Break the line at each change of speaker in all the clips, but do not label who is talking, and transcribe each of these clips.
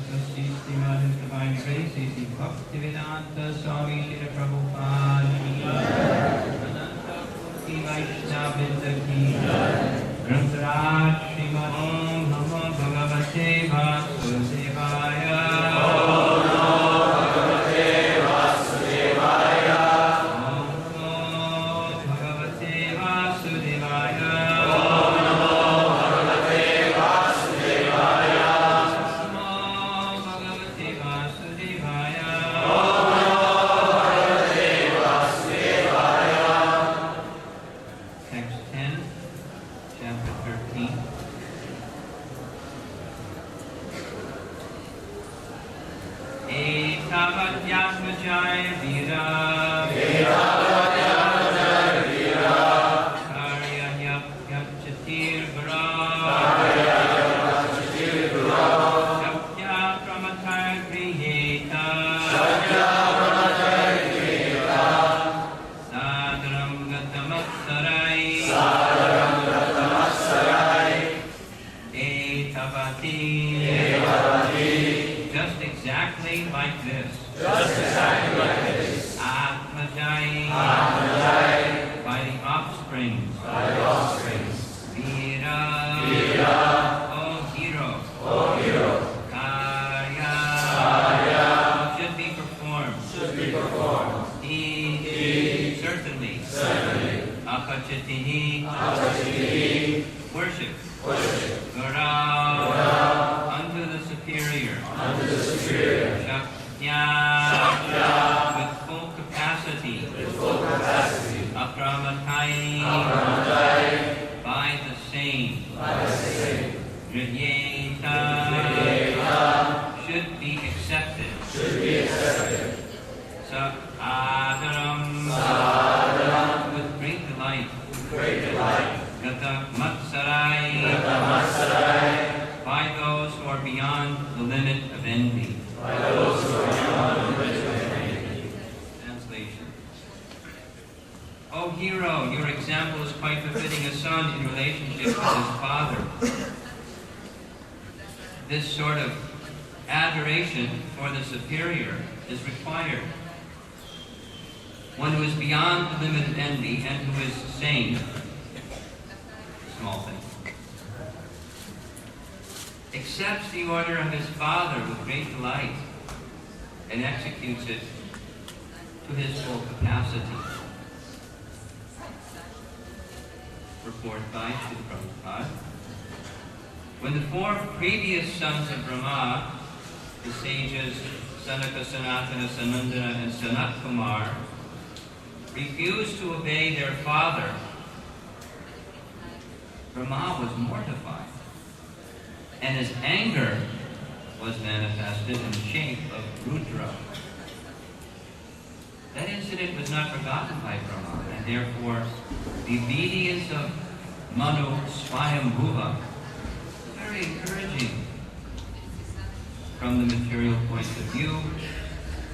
Systematic Divine Grace, A.C. Bhaktivedanta Swami Srila Prabhupada Ki Ananta Murti Vaishnavita Ki Grantaraj Srimad Om Namo Bhagavate Vasudevaya Om Namo Bhagavate Vasudevaya Om Namo Bhagavate Vasudevaya
This sort of adoration for the superior is required. One who is beyond the limit of envy and who is sane, small thing, accepts the order of his father with great delight and executes it to his full capacity. Report by Srila Prabhupada. When the four previous sons of Brahma, the sages Sanaka, Sanatana, Sanandana, and Sanat Kumar, refused to obey their father, Brahma was mortified, and his anger was manifested in the shape of Rudra. That incident was not forgotten by Brahma, and therefore the obedience of Manu Swayambhuva is very encouraging. From the material point of view,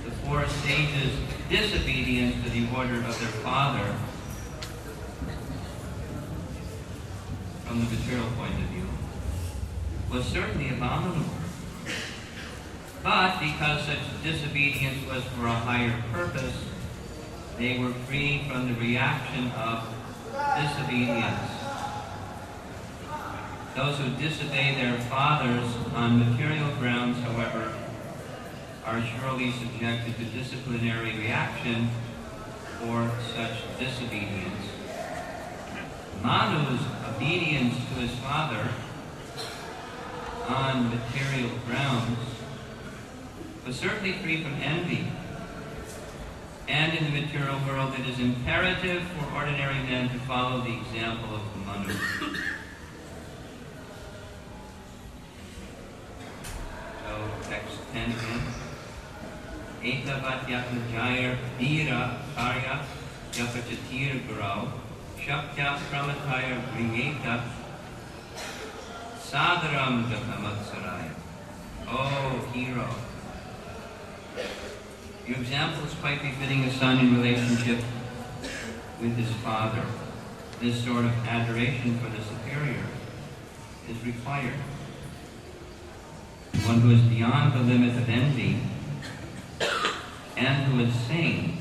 the four sages' disobedience to the order of their father, from the material point of view, was certainly abominable. But because such disobedience was for a higher purpose, they were free from the reaction of disobedience. Those who disobey their fathers on material grounds, however, are surely subjected to disciplinary reaction for such disobedience. Manu's obedience to his father on material grounds was certainly free from envy. And in the material world, it is imperative for ordinary men to follow the example of Manu. So, text 10 again. Etavat yatmajayar dira karya yapachatir gurau shakya pramataya griyeta sadaram jatamatsarai. Oh, hero. Your example is quite befitting a son in relationship with his father. This sort of adoration for the superior is required. one who is beyond the limit of envy, and who is sane,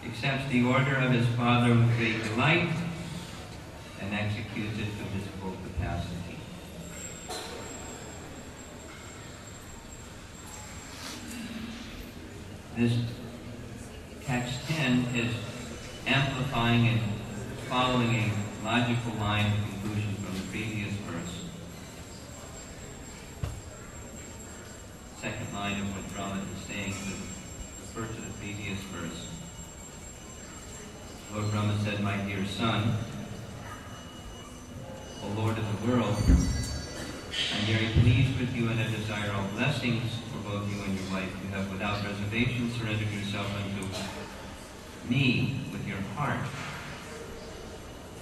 accepts the order of his father with great delight, and executes it to his full capacity. This text 10 is amplifying and following a logical line of conclusion from the previous verse. Second line of what Brahma is saying to refer to the previous verse. Lord Brahma said, "My dear son, O Lord of the world, I'm very pleased with you, and I desire all blessings for both you and your wife. You have without reservation surrendered yourself unto me with your heart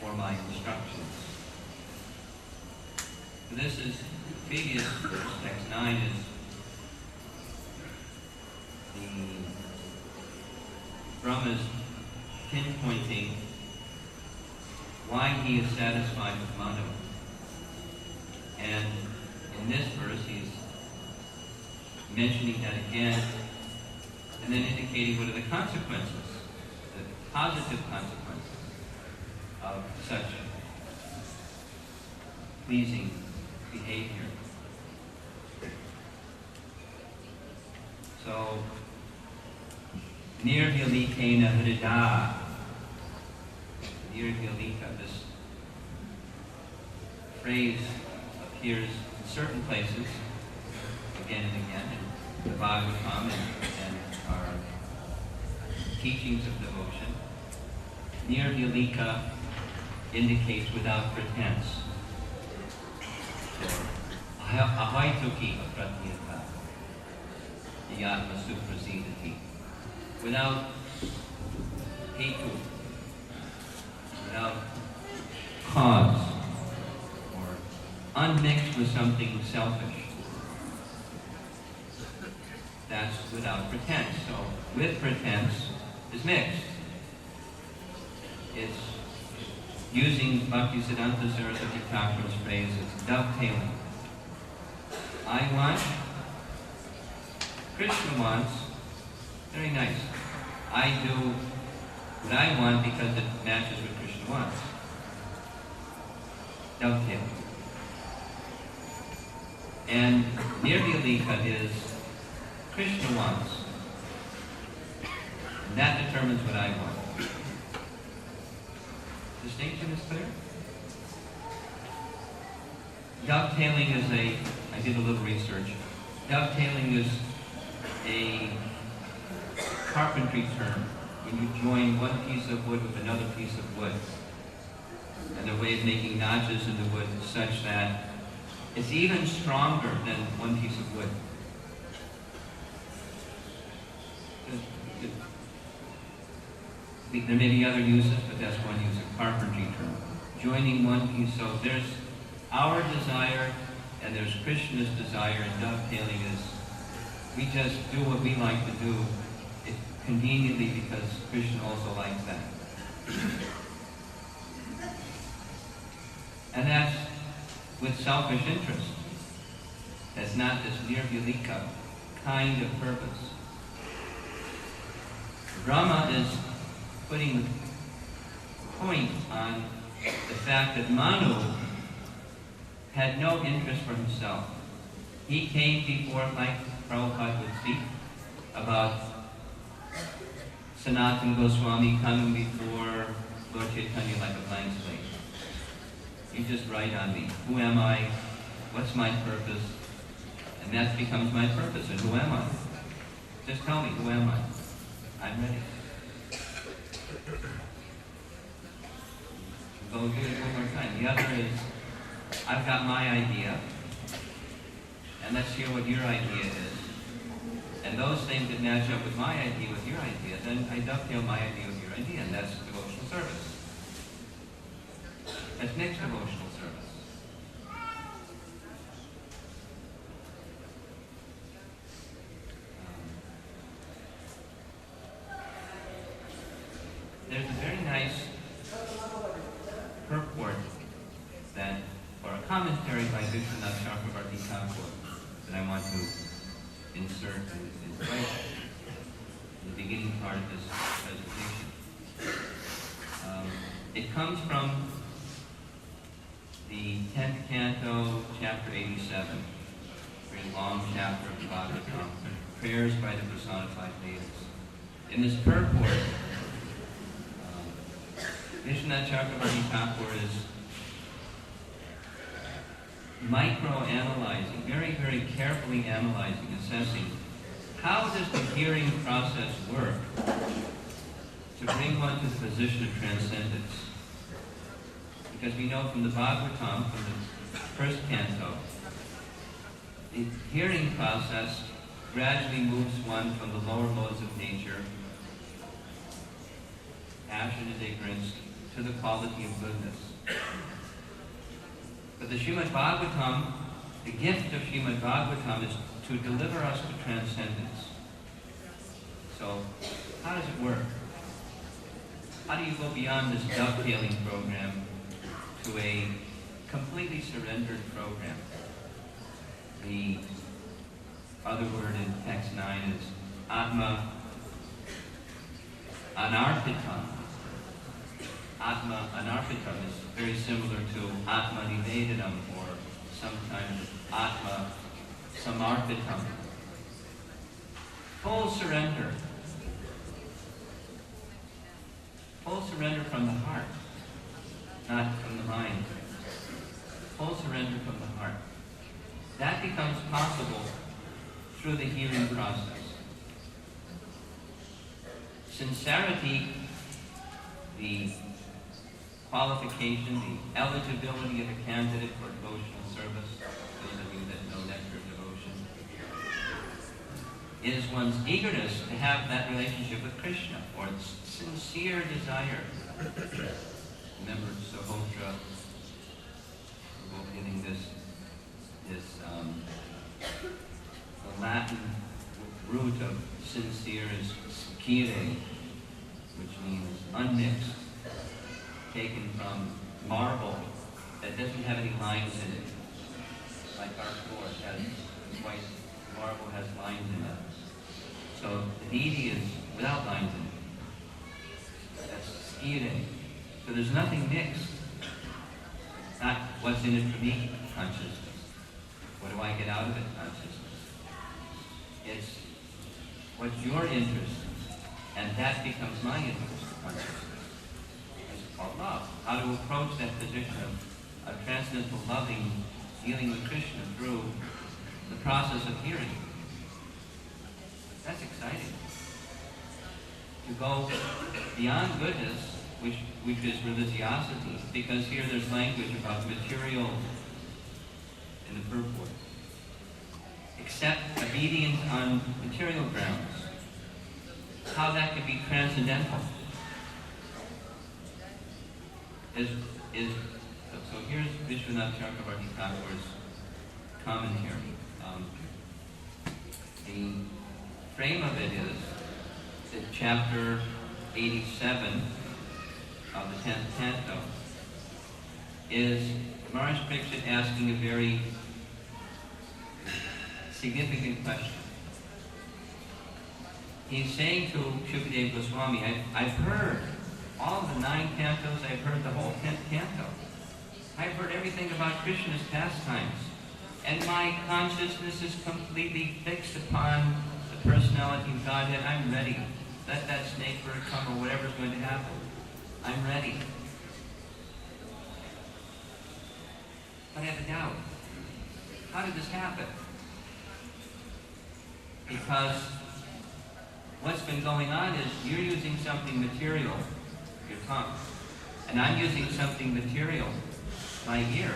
for my instructions." So this is the previous verse, text 9 is the Brahma's pinpointing why he is satisfied with Manu. And in this verse, he's mentioning that again, and then indicating what are the consequences, the positive consequences of such pleasing behavior. So, nirvilikena hrida. Nirvilika, this phrase appears in certain places again and again in the Bhagavatam and our teachings of devotion. Nirvilika indicates without pretense. Ahaituki pratyata yatma suprasidati. Without hetu, without cause, or unmixed with something selfish. That's without pretense. So, with pretense is mixed. It's using Bhaktisiddhanta Saraswati Thakur's phrase, it's dovetailing. I want, Krishna wants, very nice. I do what I want because it matches what Krishna wants. Dovetail. And Nirvilika is Krishna wants. And that determines what I want. Distinction is clear? Dovetailing is I did a little research. Dovetailing is a carpentry term when you join one piece of wood with another piece of wood. And the way of making notches in the wood is such that it's even stronger than one piece of wood. There may be other uses, but that's one use of carpentry term. Joining one piece, so there's our desire and there's Krishna's desire, and dovetailing is we just do what we like to do conveniently because Krishna also likes that. And that's with selfish interest. That's not this nirvilika kind of purpose. Brahma is putting the point on the fact that Manu had no interest for himself. He came before, like Prabhupada would speak, about Sanatana Goswami coming before Lord Chaitanya like a blank slate. You just write on me. Who am I? What's my purpose? And that becomes my purpose. And who am I? Just tell me, who am I? I'm ready. So we'll do it one more time. The other is, I've got my idea, and let's hear what your idea is. And those things that match up with my idea with your idea, then I dovetail my idea with your idea, and that's devotional service. That's mixed devotional service. There's a very nice purport that, or a commentary by Vishwanath Chakravarti Thakur, I want to insert right in the beginning part of this presentation. It comes from the 10th canto, chapter 87, very long chapter of the Bhagavatam, prayers by the personified Vedas. In this purport, Vishwanath Chakravarti Thakur is micro-analyzing, very, very carefully analyzing, assessing how does the hearing process work to bring one to the position of transcendence. Because we know from the Bhagavatam, from the first canto, the hearing process gradually moves one from the lower modes of nature, passion and ignorance, to the quality of goodness. But the Srimad Bhagavatam, the gift of Srimad Bhagavatam is to deliver us to transcendence. So, how does it work? How do you go beyond this dovetailing program to a completely surrendered program? The other word in text 9 is Atma Anarpitam. Atma Anarpitam is very similar to Atma Nivedanam, or sometimes Atma Samarpitam. Full surrender. Full surrender from the heart, not from the mind. Full surrender from the heart. That becomes possible through the hearing process. Sincerity, the qualification, the eligibility of a candidate for devotional service, those of you that know Nectar of Devotion, is one's eagerness to have that relationship with Krishna, or its sincere desire. Remember Sahotra, we're getting this the Latin root of sincere is scire, which means unmixed, taken from marble that doesn't have any lines in it. Like our floor has white marble has lines in it. So the deity is without lines in it. That's scire. So there's nothing mixed. Not what's in it for me consciousness. What do I get out of it consciousness? It's what's your interest, and that becomes my interest consciousness. It's called love. How to approach that position of transcendental loving, dealing with Krishna through the process of hearing. That's exciting. To go beyond goodness, which is religiosity, because here there's language about material in the purport. Accept obedience on material grounds. How that can be transcendental so here's Vishwanath Chakravarti Thakur's commentary. The frame of it is that chapter 87 of the 10th canto is Maharaj Pariksit asking a very significant question. He's saying to Shukadeva Goswami, I've heard all the 9 cantos, I've heard the whole 10th canto. I've heard everything about Krishna's pastimes, and my consciousness is completely fixed upon the personality of Godhead. I'm ready. Let that snake bird come or whatever's going to happen. I'm ready. But I have a doubt. How did this happen? Because what's been going on is you're using something material, your tongue, and I'm using something material, my ear,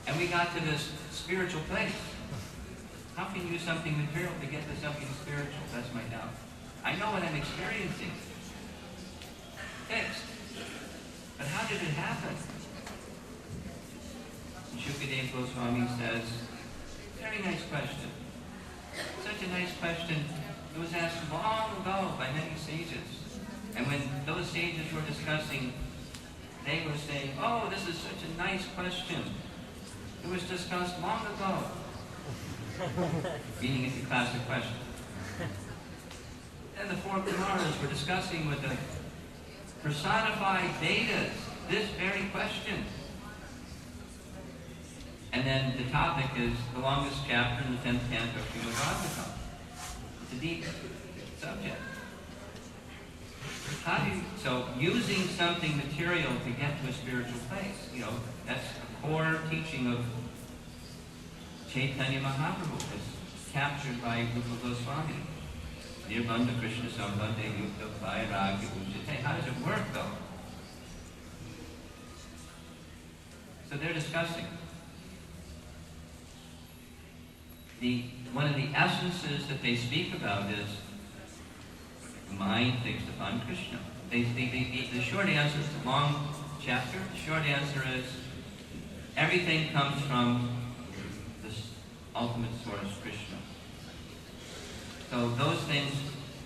and we got to this spiritual place. How can you use something material to get to something spiritual? That's my doubt. I know what I'm experiencing. Fixed. But how did it happen? Shukadeva Goswami says, very nice question. Such a nice question. It was asked long ago by many sages. And when those sages were discussing, they were saying, oh, this is such a nice question. It was discussed long ago. Meaning it's a classic question. And the four Kumaras were discussing with the personified Vedas this very question. And then the topic is the longest chapter in the 10th canto of Srimad Bhagavatam. It's a deep subject. So using something material to get to a spiritual place, that's a core teaching of Chaitanya Mahaprabhu. It's captured by Romapada Swami. Nirbandha Krishna Sambandhe Yukta Vairagya Ujjate. How does it work though? So they're discussing. One of the essences that they speak about is the mind fixed upon Krishna. The short answer is a long chapter. The short answer is everything comes from this ultimate source, Krishna. So those things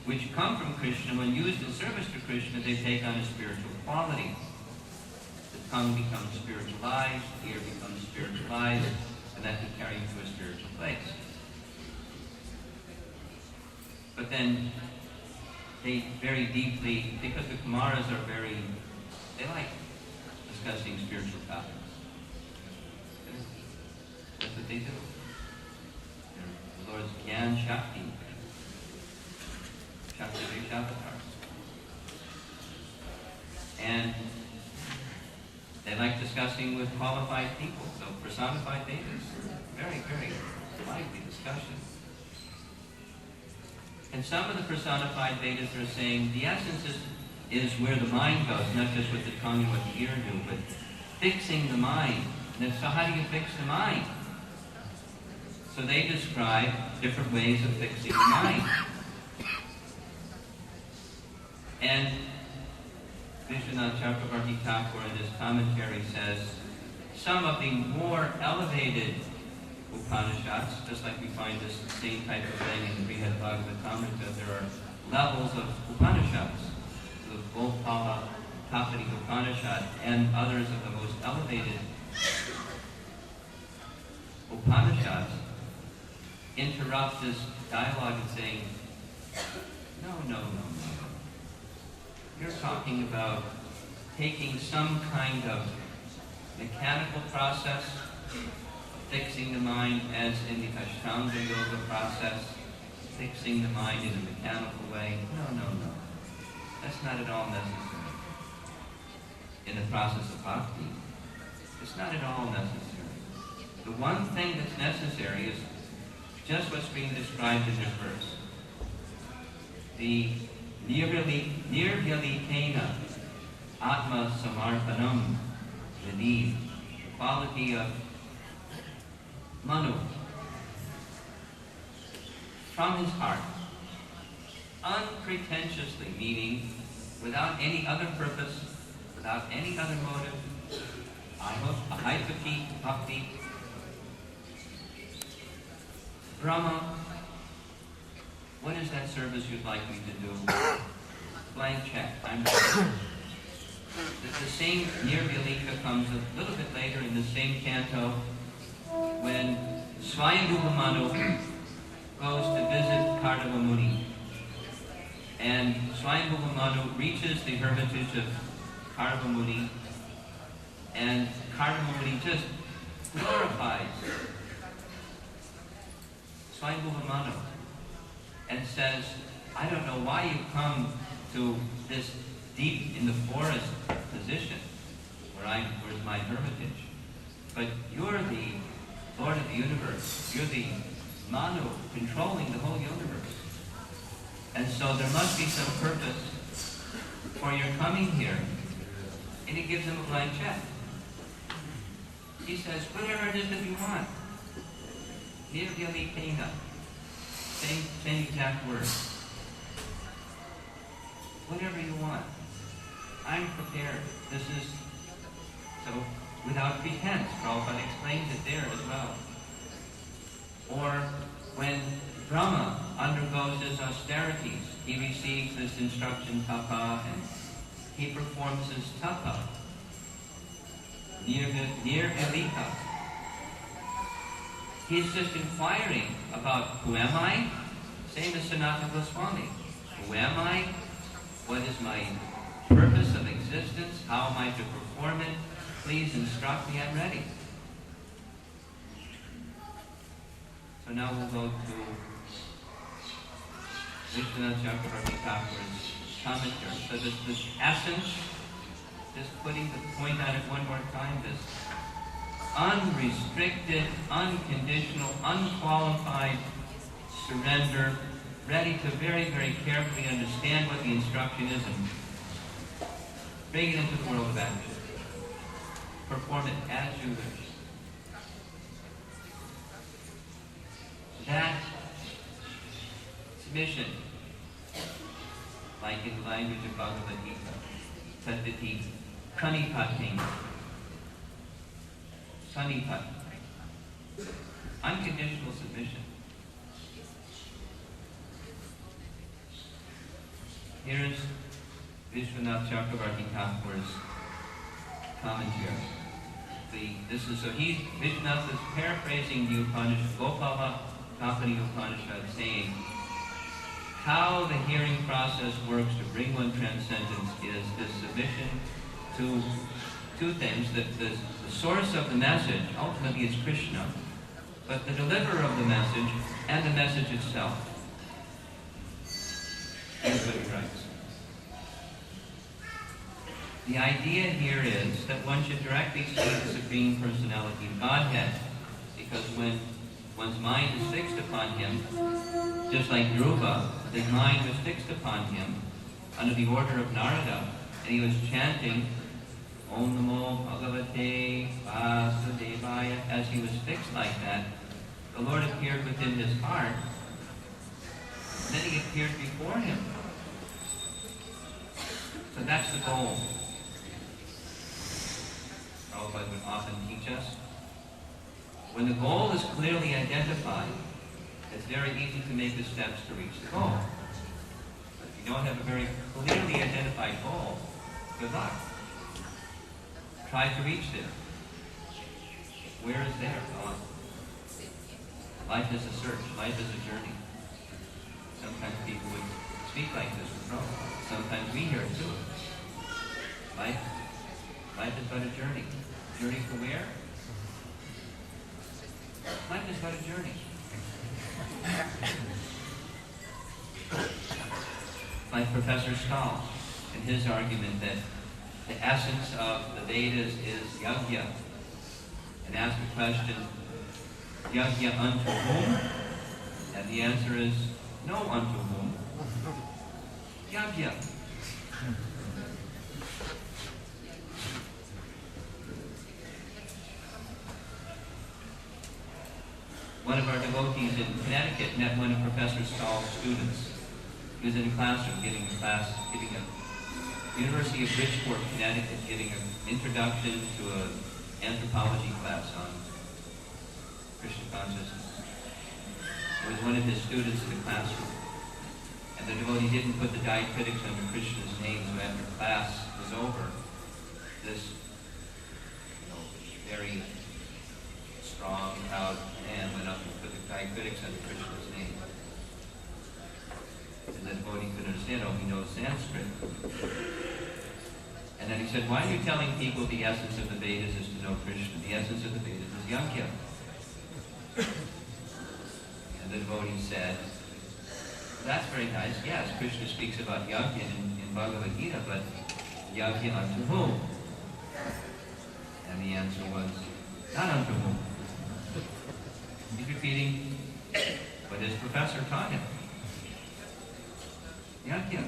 which come from Krishna, when used in service to Krishna, they take on a spiritual quality. The tongue becomes spiritualized, the ear becomes spiritualized, and that can carry you to a spiritual place. But then they very deeply, because the Kumaras are they like discussing spiritual topics. That's what they do. They're the Lord's Gyan Shakti. Shakti Vaishavatars. And they like discussing with qualified people, so personified Vedas. Very, very lively discussion. And some of the personified Vedas are saying the essence is where the mind goes, not just what the tongue and what the ear do, but fixing the mind. And so how do you fix the mind? So they describe different ways of fixing the mind. And Vishwanath Chakravarti Thakur in his commentary says, some of the more elevated Upanishads, just like we find this same type of thing in the Brihad Bhagavatamrita, there are levels of Upanishads. The Gopala Tapani Upanishad and others of the most elevated Upanishads interrupt this dialogue and saying, no. You're talking about taking some kind of mechanical process, fixing the mind as in the Ashtanga Yoga process, fixing the mind in a mechanical way. No. That's not at all necessary. In the process of bhakti, it's not at all necessary. The one thing that's necessary is just what's being described in this verse. The Nirvyalitena Atma Samarpanam Vidhi, the quality of Manu, from his heart, unpretentiously, meaning without any other purpose, without any other motive, ahaipati bhakti, Brahma, what is that service you'd like me to do? Blank check, I'm ready. The same Nirvyalika comes a little bit later in the same canto when Swayambhuva Manu goes to visit Kardava Muni. And Swayambhuva Manu reaches the hermitage of Kardava Muni, and Kardava Muni just glorifies Swayambhuva Manu and says, I don't know why you come to this deep in the forest position where's my hermitage, but you're the Lord of the universe. You're the Manu controlling the whole universe. And so there must be some purpose for your coming here. And he gives him a blank check. He says, whatever it is that you want. Nirvyalitena. Same exact word. Whatever you want. I'm prepared. This is so without pretense. Prabhupada explains it there as well. Or when Brahma undergoes his austerities, he receives this instruction, tapa, and he performs his tapa. Nirvilika. He's just inquiring about who am I? Same as Sanatana Goswami. Who am I? What is my purpose of existence? How am I to perform it? Please instruct me, I'm ready. So now we'll go to Vishwanath Chakravarti Thakur's commentary. So this essence, just putting the point on it one more time, this unrestricted, unconditional, unqualified surrender, ready to very, very carefully understand what the instruction is and bring it into the world of action. Perform it as you wish. That submission, like in the language of Bhagavad Gita, Tatviti Pranipati, Sanipat, unconditional submission. Here is Vishwanath Chakravarti Thakur's commentary. Vishwanath is paraphrasing the Upanishad, Gopala Kapani Upanishad, saying how the hearing process works to bring one transcendence is this submission to two things. The source of the message, ultimately is Krishna, but the deliverer of the message and the message itself. Here's what he writes. The idea here is that one should directly see the Supreme Personality of Godhead, because when one's mind is fixed upon Him, just like Dhruva, his mind was fixed upon Him under the order of Narada, and he was chanting Om Namo Bhagavate Vasudevaya. As he was fixed like that, the Lord appeared within his heart, and then he appeared before him. So that's the goal. Prabhupada would often teach us, when the goal is clearly identified, it's very easy to make the steps to reach the goal. But if you don't have a very clearly identified goal, good luck. Try to reach there. Where is there? Oh, life is a search. Life is a journey. Sometimes people would speak like this with Prabhupada. Sometimes we hear it too. Life is but a journey. Journey to where? Life is but a journey. Like Professor Stahl, in his argument that the essence of the Vedas is yajna, and asked the question, yajna unto whom? And the answer is, no unto whom. Yajna. One of our devotees in Connecticut met one of Professor Stahl's students. He was in a classroom giving a University of Bridgeport, Connecticut, giving an introduction to an anthropology class on Krishna consciousness. It was one of his students in the classroom. And the devotee didn't put the diacritics under Krishna's name, so after class was over, this very strong, proud man went up and put the diacritics under Krishna's name. And the devotee couldn't understand, he knows Sanskrit. And then he said, why are you telling people the essence of the Vedas is to know Krishna? The essence of the Vedas is yajna. And the devotee said, that's very nice. Yes, Krishna speaks about yajna in Bhagavad Gita, but yajna unto whom? And the answer was, not unto whom. He's repeating what his professor taught him. Yajna.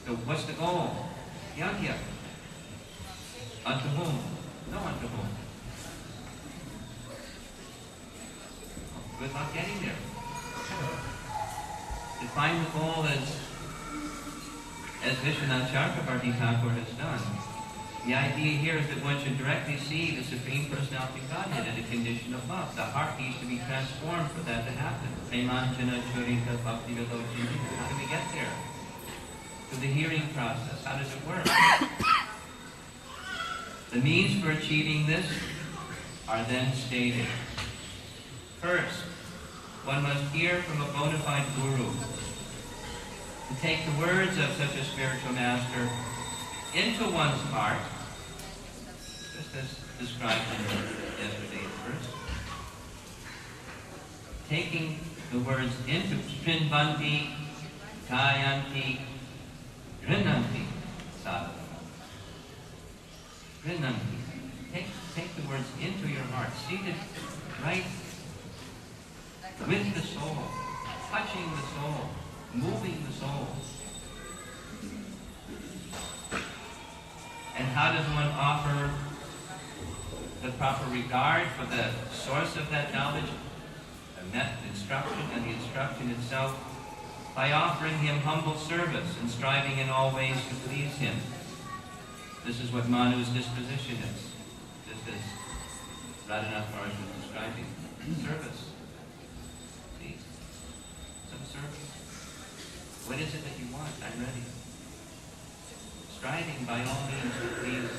So what's the goal? Yajna. Unto whom? No unto whom. Good luck getting there. Define the goal as Vishwanath Chakravarti Thakur has done. The idea here is that one should directly see the Supreme Personality of Godhead in a condition of love. The heart needs to be transformed for that to happen. Premanjana Churita Bhakti Vilochini. How do we get there? Through the hearing process. How does it work? The means for achieving this are then stated. First, one must hear from a bona fide guru. To take the words of such a spiritual master into one's heart, just as described in yesterday's verse. Taking the words into Shrinvanti, Gayanti, Grinanti, Sadhana. Grinanti. Take the words into your heart, seated right with the soul, touching the soul, moving the soul. And how does one offer the proper regard for the source of that knowledge, the instruction, and the instruction itself? By offering him humble service and striving in all ways to please him. This is what Manu's disposition is, just as Radhanath Maharaj was describing. Service. Please. Some service. What is it that you want? I'm ready. Striving by all means to please.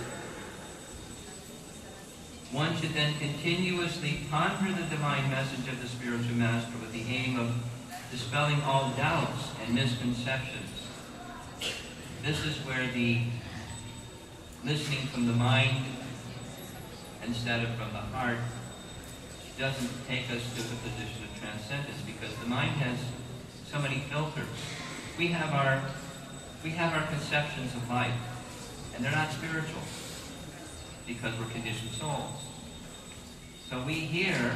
One should then continuously ponder the divine message of the spiritual master with the aim of dispelling all doubts and misconceptions. This is where the listening from the mind instead of from the heart doesn't take us to the position of transcendence, because the mind has so many filters. We have our conceptions of life, and they're not spiritual because we're conditioned souls. So we hear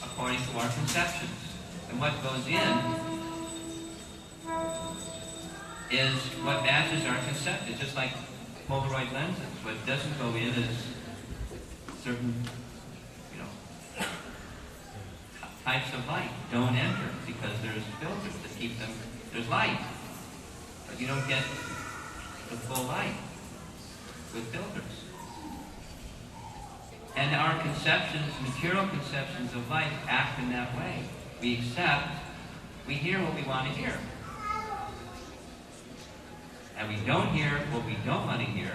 according to our conceptions. And what goes in is what matches our conception. Just like Polaroid lenses. What doesn't go in is certain, types of light don't enter because there's filters that keep them. There's light, but you don't get the full light with filters. And our conceptions, material conceptions of life, act in that way. We accept, we hear what we want to hear. And we don't hear what we don't want to hear.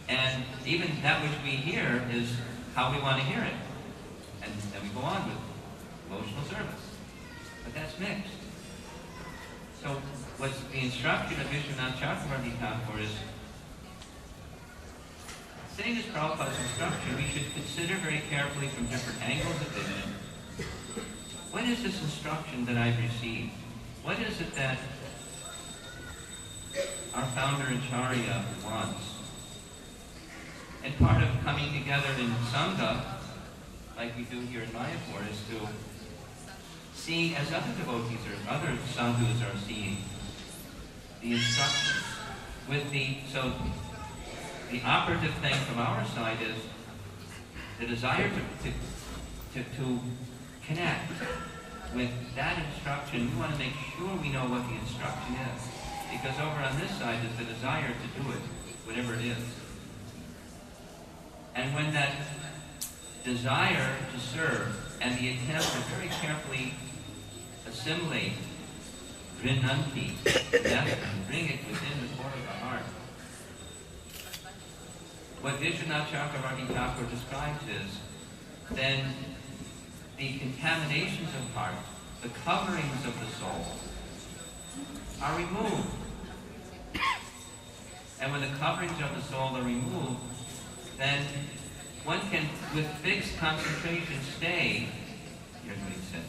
And even that which we hear is how we want to hear it. And then we go on with emotional service. But that's mixed. So what's the instruction of Vishwanath Chakravarti Thakur is, same as Prabhupada's instruction, we should consider very carefully from different angles of vision. What is this instruction that I've received? What is it that our founder Acharya wants? And part of coming together in Sangha, like we do here in Mayapur, is to see, as other devotees or other sadhus are seeing, the instructions. So the operative thing from our side is the desire to connect with that instruction. We want to make sure we know what the instruction is. Because over on this side is the desire to do it, whatever it is. And when that desire to serve and the attempt to very carefully assimilate Grinanti, and bring it within the core of the heart, what Vishwanath Chakravarti Thakur describes is then the contaminations of heart, the coverings of the soul, are removed. And when the coverings of the soul are removed, then one can, with fixed concentration, stay. Here's what he says.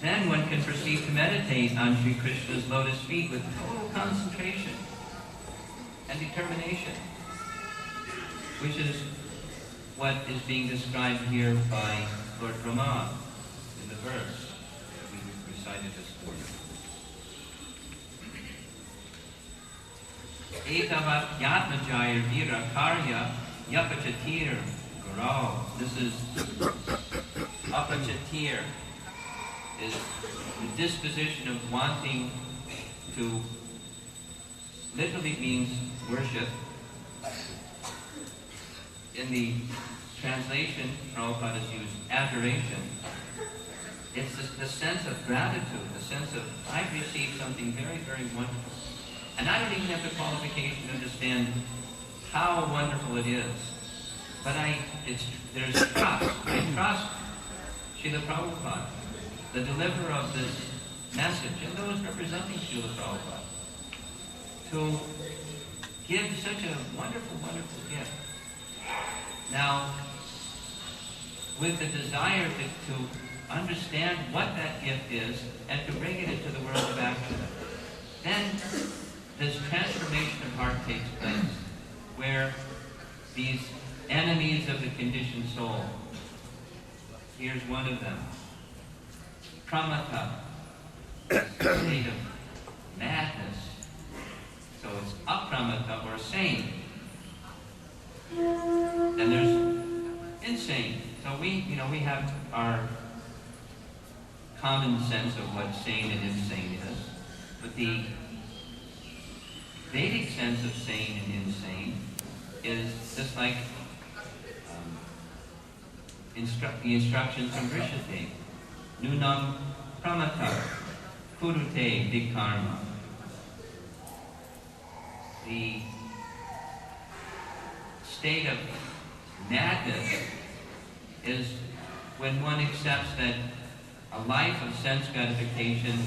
Then one can proceed to meditate on Sri Krishna's lotus feet with total concentration and determination, which is what is being described here by Lord Brahma in the verse that we recited this morning. Etavat yatmajaya vira karya yapachatir garo. This is apachatir, is the disposition of wanting to, literally means worship. In the translation, Prabhupada has used adoration. It's the sense of gratitude, the sense of, I've received something very, very wonderful. And I don't even have the qualification to understand how wonderful it is. But there's trust. I trust Srila Prabhupada, the deliverer of this message, and those representing Srila Prabhupada, to give such a wonderful, wonderful gift. Now, with the desire to understand what that gift is and to bring it into the world of action, then this transformation of heart takes place, where these enemies of the conditioned soul, here's one of them, pramata, state of madness. So it's apramata, or sane. Then there's insane. So we have our common sense of what sane and insane is, but the Vedic sense of sane and insane is just like the instructions from Rishidev. Nunam pramata kurute dikarma. The state of madness is when one accepts that a life of sense gratification,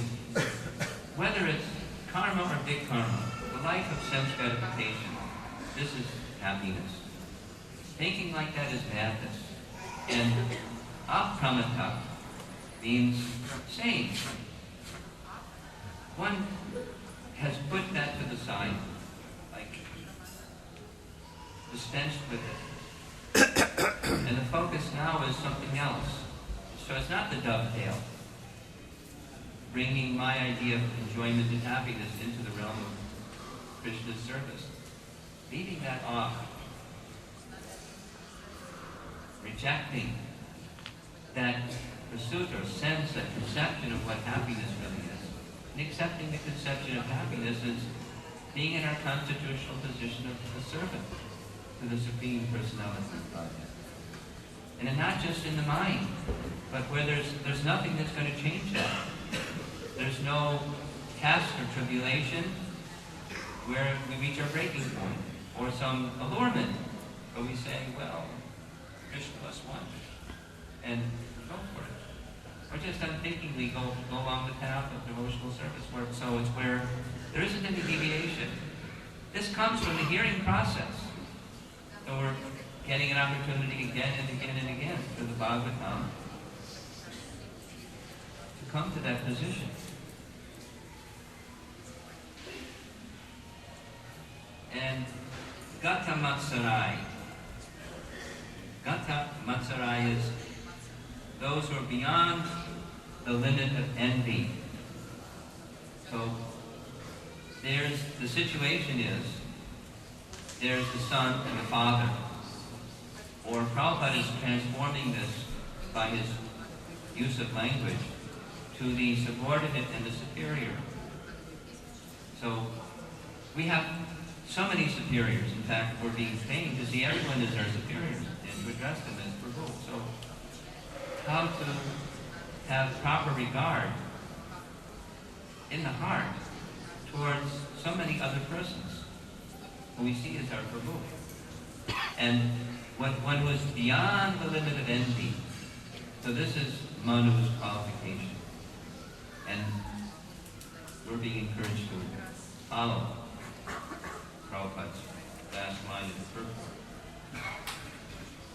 whether it's karma or big karma, the life of sense gratification, this is happiness. Thinking like that is madness. And apramata means sane. One has put that to the side, like dispensed with it. And the focus now is something else. So it's not the dovetail, bringing my idea of enjoyment and happiness into the realm of Krishna's service. Leaving that off. Rejecting that pursuit or sense, that conception of what happiness really is. And accepting the conception of happiness as being in our constitutional position of a servant to the Supreme Personality of Godhead. And not just in the mind, but where there's nothing that's going to change that. There's no test or tribulation where we reach our breaking point, or some allurement where we say, well, Krishna must want, and go for it. Or just unthinkingly go along the path of devotional service work. So it's where there isn't any deviation. This comes from the hearing process. So we're getting an opportunity again and again and again through the Bhagavatam to come to that position. And Gata Matsarai. Gata Matsarai is those who are beyond the limit of envy. So the situation is, there's the son and the father. Or Prabhupada is transforming this by his use of language to the subordinate and the superior. So we have so many superiors. In fact, we're being trained to see everyone as our superiors and to address them as Prabhu. So how to have proper regard in the heart towards so many other persons who we see as our Prabhu. And one was beyond the limit of envy. So this is Manu's qualification. And we're being encouraged to follow Prabhupada's last line of the purport.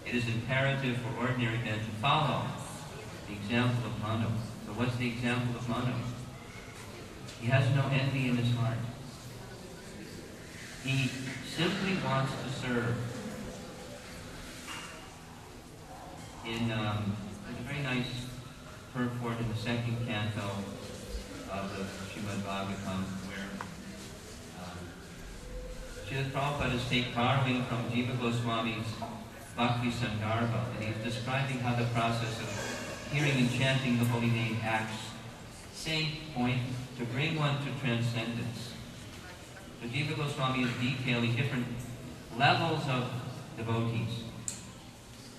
It is imperative for ordinary men to follow the example of Manu. So what's the example of Manu? He has no envy in his heart. He simply wants to serve. There's a very nice purport in the second canto of the Srimad Bhagavatam where Srila Prabhupada is borrowing from Jiva Goswami's Bhakti Sandarbha, and he's describing how the process of hearing and chanting the holy name acts, same point, to bring one to transcendence. So Jiva Goswami is detailing different levels of devotees.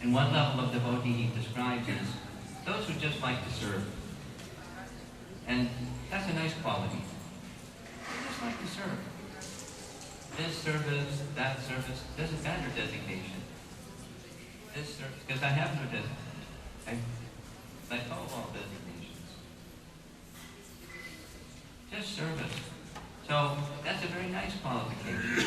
And one level of devotee he describes is those who just like to serve. And that's a nice quality. They just like to serve. This service, that service, doesn't matter designation. This service, because I have no designation. let go of all designations. Just service. So that's a very nice qualification.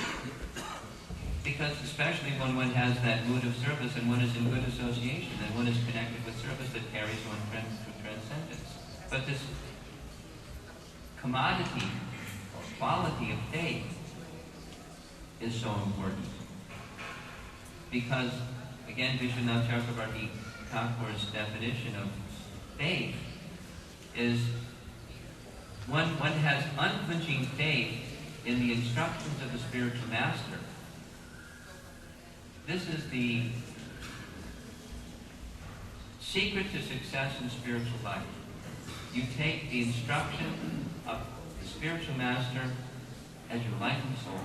Because especially when one has that mood of service and one is in good association and one is connected with service that carries one to transcendence. But this commodity or quality of faith is so important. Because, again, Vishwanath Chakravarti Thakur's definition of faith is one has unflinching faith in the instructions of the spiritual master. This is the secret to success in spiritual life. You take the instruction of the spiritual master as your life and soul.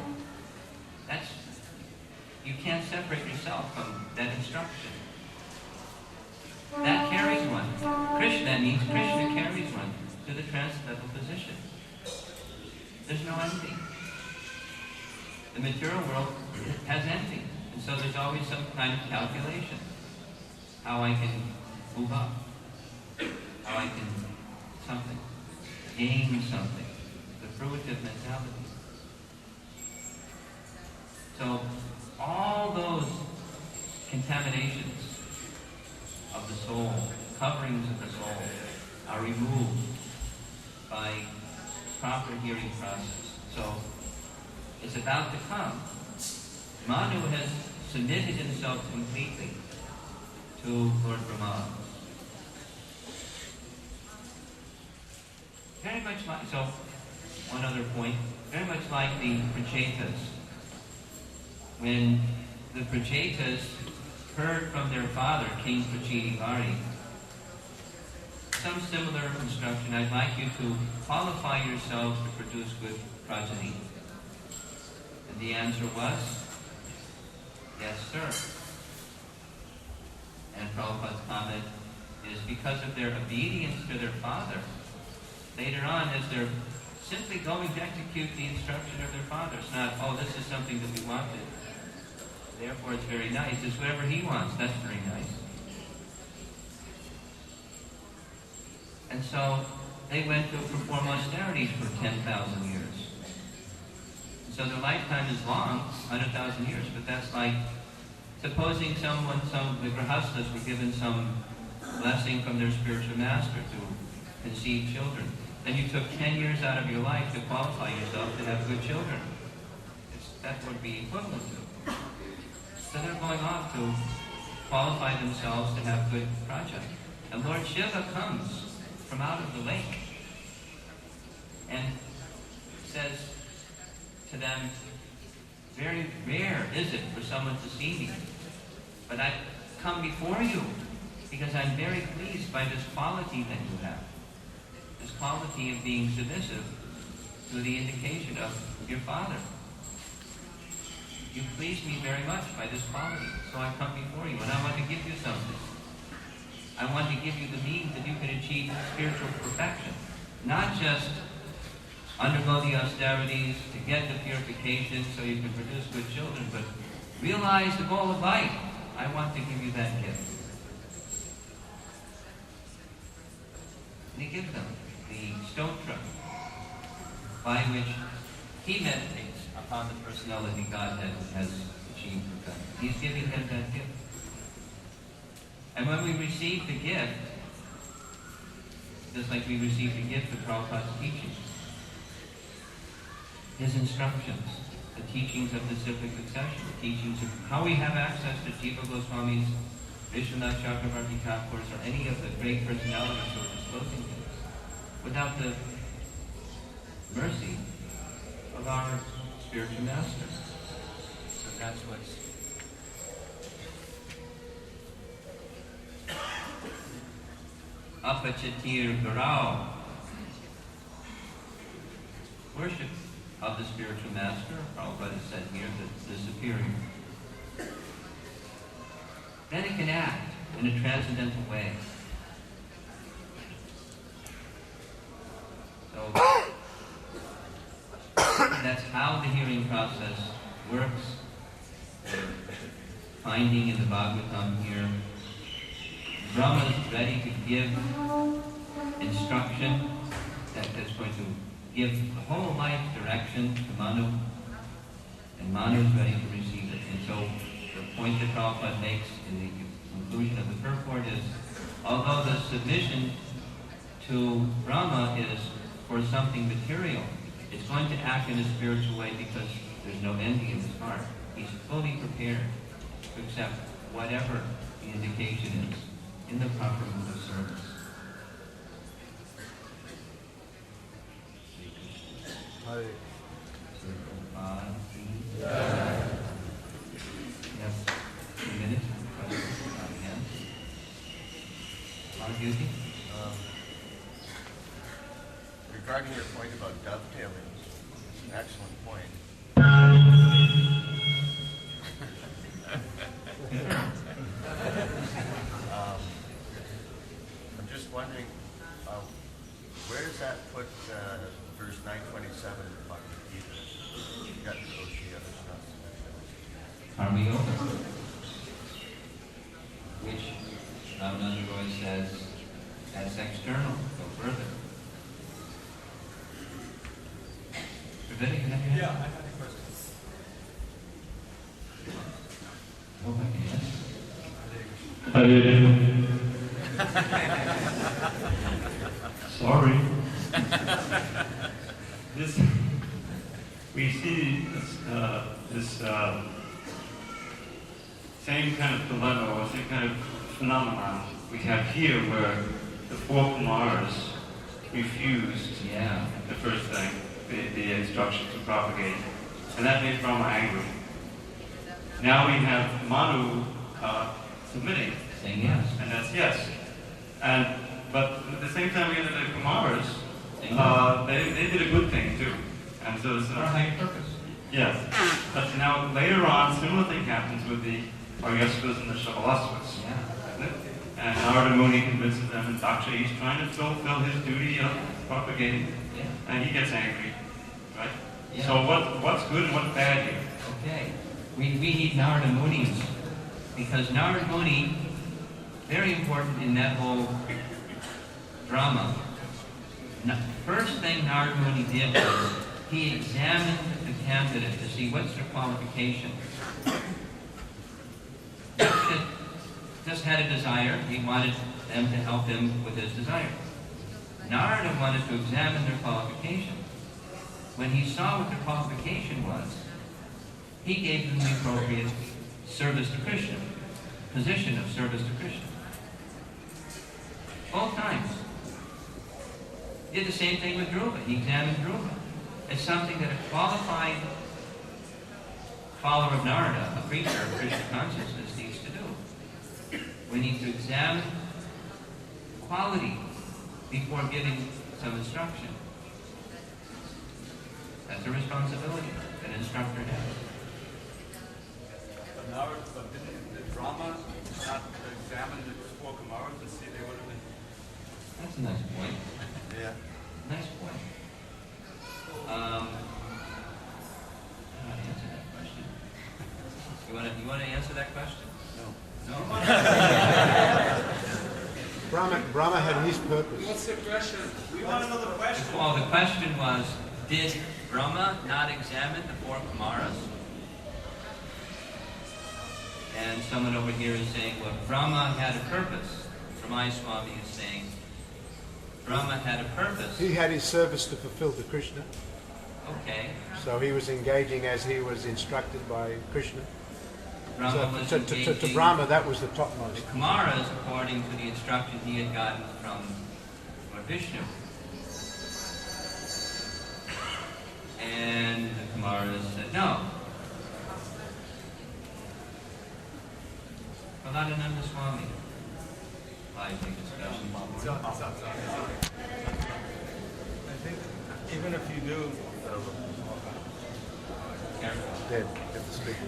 You can't separate yourself from that instruction. That carries one. Krishna means Krishna carries one to the transcendental position. There's no envy. The material world has envy. And so there's always some kind of calculation. How I can move up. How I can gain something. The fruitive mentality. So all those contaminations of the soul, coverings of the soul, are removed by proper hearing process. So it's about to come. Manu has submitted himself completely to Lord Brahma. Very much like, so one other point, very much like the Prachetas. When the Prachetas heard from their father, King Prachetivari, some similar instruction, I'd like you to qualify yourselves to produce good progeny. And the answer was, yes, sir. And Prabhupada's comment is because of their obedience to their father. Later on, as they're simply going to execute the instruction of their father. It's not, oh, this is something that we wanted. Therefore, it's very nice. It's whatever he wants. That's very nice. And so they went to perform austerities for 10,000 years. So their lifetime is long, 100,000 years, but that's like supposing the grahastas were given some blessing from their spiritual master to conceive children. Then you took 10 years out of your life to qualify yourself to have good children. That would be equivalent to. So they're going off to qualify themselves to have good projects. And Lord Shiva comes from out of the lake and says to them, very rare is it for someone to see me, but I've come before you because I'm very pleased by this quality that you have. This quality of being submissive to the indication of your father. You please me very much by this quality, so I come before you, and I want to give you something. I want to give you the means that you can achieve spiritual perfection. Not just undergo the austerities to get the purification so you can produce good children, but realize the goal of life. I want to give you that gift. And he gives them the stotra by which he meditates upon the personality Godhead has achieved perfection. He's giving them that gift. And when we receive the gift, just like we received the gift of Prabhupada's teachings, his instructions, the teachings of the cyclic succession, the teachings of how we have access to Jiva Goswami's, Vishwanath Chakravarti Thakur's, or any of the great personalities who are disclosing things, without the mercy of our spiritual master. So that's what's Apachatir Garao. Worship of the spiritual master, Prabhupada said here, the superior. Then it can act in a transcendental way. So that's how the hearing process works. Finding in the Bhagavatam here, Brahma is ready to give instruction that's going to give the whole life direction to Manu, and Manu is ready to receive it. And so the point that Prabhupada makes in the conclusion of the purport is, although the submission to Brahma is for something material, it's going to act in a spiritual way because there's no envy in his heart. He's fully prepared to accept whatever the indication is in the proper mood of service.
Hare.
Yes, 2 minutes. Our duty.
Regarding your point about dovetailing, it's an excellent point. I'm just wondering, where does that put verse 927 in Bhagavad Gita? You got the other stuff.
Karma Yoga, which Ramananda Roy says that's external. Go further.
Yeah, I had a question.
Oh,
I did. Sorry. We see this same kind of dilemma or same kind of phenomenon we have here, where the four Kumaras refused the first thing, the instruction to propagate, and that made Brahma angry. Now we have Manu submitting,
saying yes,
and that's yes. But at the same time, we have the Kumaras. They did a good thing too, and so it's
for a higher purpose.
yes. But now later on, similar thing happens with the Varyasvas and the Shavalasvas.
Yeah.
And Narada Muni convinces them, and Daksha, he's trying to fulfill his duty of propagating, and he gets angry, right?
Yeah.
So what's good and what's bad here?
Okay. We need Narada Munis, because Narada Muni, very important in that whole drama. First thing Narada Muni did was he examined the candidate to see what's their qualification. Daksha just had a desire. He wanted them to help him with his desire. Narada wanted to examine their qualification. When he saw what their qualification was, he gave them the appropriate service to Krishna, position of service to Krishna. Both times. He did the same thing with Dhruva. He examined Dhruva as something that a qualified follower of Narada, a preacher of Krishna consciousness, needs to do. We need to examine quality before giving some instruction. That's a responsibility that an instructor has.
But didn't the drama not examine the four Kumaras to see they would have been?
That's a nice point.
Yeah.
Nice point. How do I answer that question? You want to answer that question? No.
Brahma had his purpose.
What's the question? We want to know the question.
Well, the question was, did Brahma not examine the four Kumaras? And someone over here is saying, well, Brahma had a purpose. Ramai Swami is saying, Brahma had a purpose.
He had his service to fulfill to Krishna.
Okay.
So he was engaging as he was instructed by Krishna.
Brahma was
To
engaging
Brahma, that was the topmost.
the Kumaras according to the instruction he had gotten from Lord Vishnu. And the Kumaras said no. Prahladananda Swami. Lively discussion.
I think even if you do,
Careful.
Dead. Get the speaker.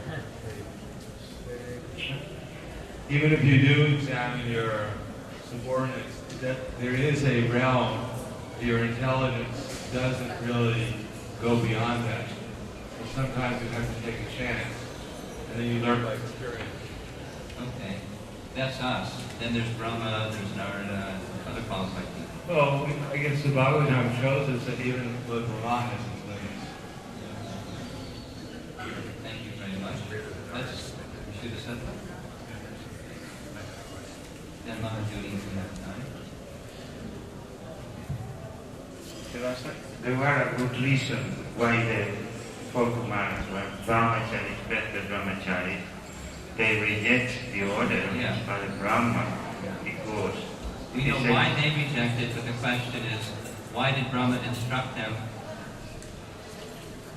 Even if you do examine your subordinates, that there is a realm, your intelligence doesn't really go beyond that. And sometimes you have to take a chance, and then you learn by experience.
Okay. That's us. Then there's Brahma, there's Narada, other qualified people.
Well, I guess the Bhagavatam shows us that even Lord Brahma has his limits.
Thank you very much. Let's shoot us up. Then Maharaja, if we have time.
There were a good reason why the four Kumaras, when brahmacharis, better brahmacharis, they reject the order by the Brahma because
we know why they rejected, but the question is, why did Brahma instruct them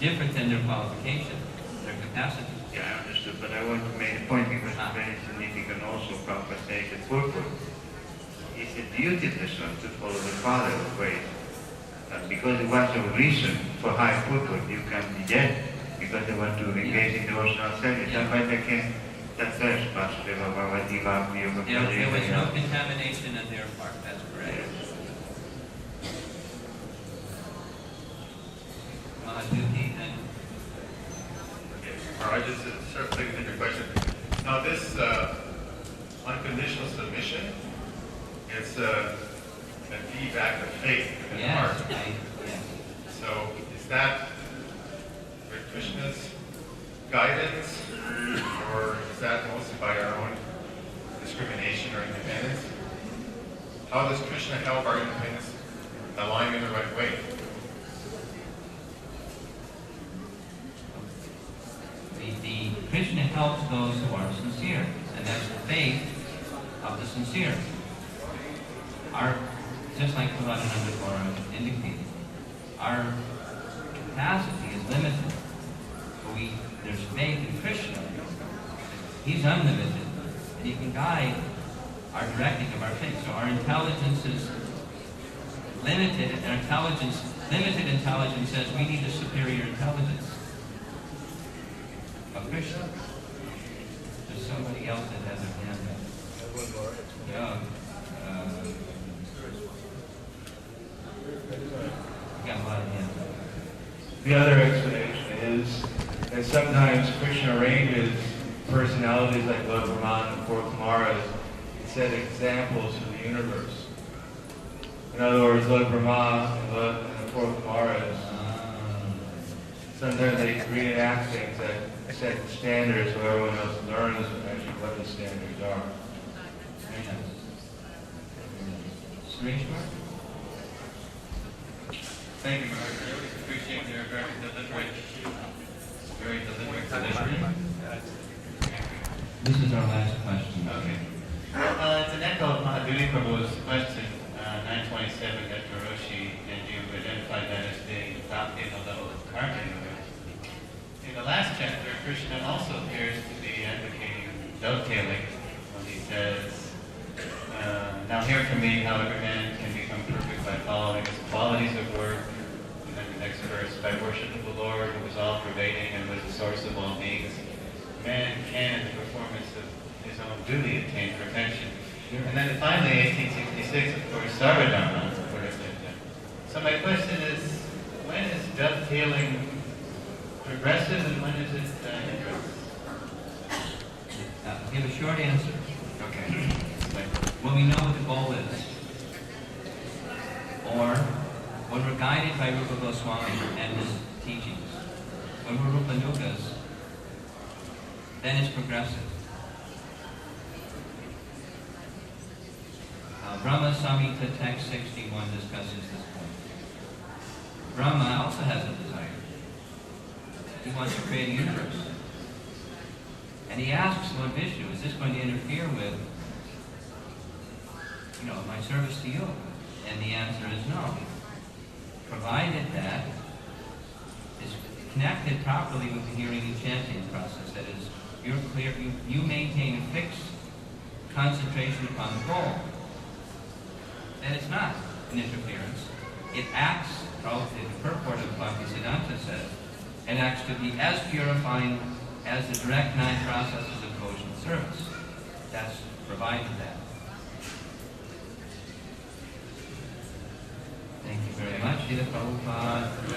different than their qualification, their capacity?
Yeah, I understood, but I want to make a point because it's very significant also. Prabhupada says the purport is a duty of the son to follow the father's way. Because it was a reason for high purport, you can reject because they want to engage in devotional service. That's why they came that first Vasudeva Bhagavati Bhakti Yoga.
There was no contamination on their part, that's correct. Mahaduti and
I just sort of thinking your question. Now this unconditional submission, it's a deep act of faith in the heart.
Yes.
So is that with Krishna's guidance, or is that mostly by our own discrimination or independence? How does Krishna help our independence align in the right way?
The Krishna helps those who are sincere, and that's the faith of the sincere. Just like Bhagavan indicated, our capacity is limited. But there's faith in Krishna. He's unlimited, and he can guide our directing of our faith. So our intelligence is limited, and limited intelligence says we need a superior intelligence of Krishna. There's somebody else that has a hand up. Yeah. Got a lot of hands up.
The other explanation is that sometimes Krishna arranges personalities like Lord Brahma and the four Kumaras to set examples for the universe. In other words, Lord Brahma and the four Kumaras, sometimes they reenact things that set standards so everyone else learns actually what the standards are.
Very nice. Sureshwar?
Thank you, Maharaja. I always appreciate your very deliberate delivery.
This is our last question.
Okay. It's an echo of Mahaduri Prabhu's question, 927, that Roshi, and you identified that as being adopted a level of karma. In the last chapter, Krishna also appears to be advocating dovetailing when he says, now hear from me how every man can become perfect by following his qualities of work. And then the next verse, by worshiping the Lord who is all-pervading and was the source of all beings, man can, in the performance of his own duty, attain perfection. And then finally, 1866, of course, Sarvadharma. So my question is, when is dovetailing progressive and when is it hindrance?
Give a short answer.
Okay.
When we know what the goal is, or when we're guided by Rupa Goswami and his teachings, when we're Rupanugas, then it's progressive. Brahma Samhita text 61 discusses this point. Brahma also has a desire. He wants to create a universe. And he asks Lord Vishnu, is this going to interfere with my service to you? And the answer is no. Provided that is connected properly with the hearing and chanting process. That is, you're clear, you maintain a fixed concentration upon the goal. Then it's not an interference. It acts, the purport of Bhaktisiddhanta says, it acts to be as purifying as the direct 9 processes of devotional service. That's provided that. Thank you very much, Srila Prabhupada.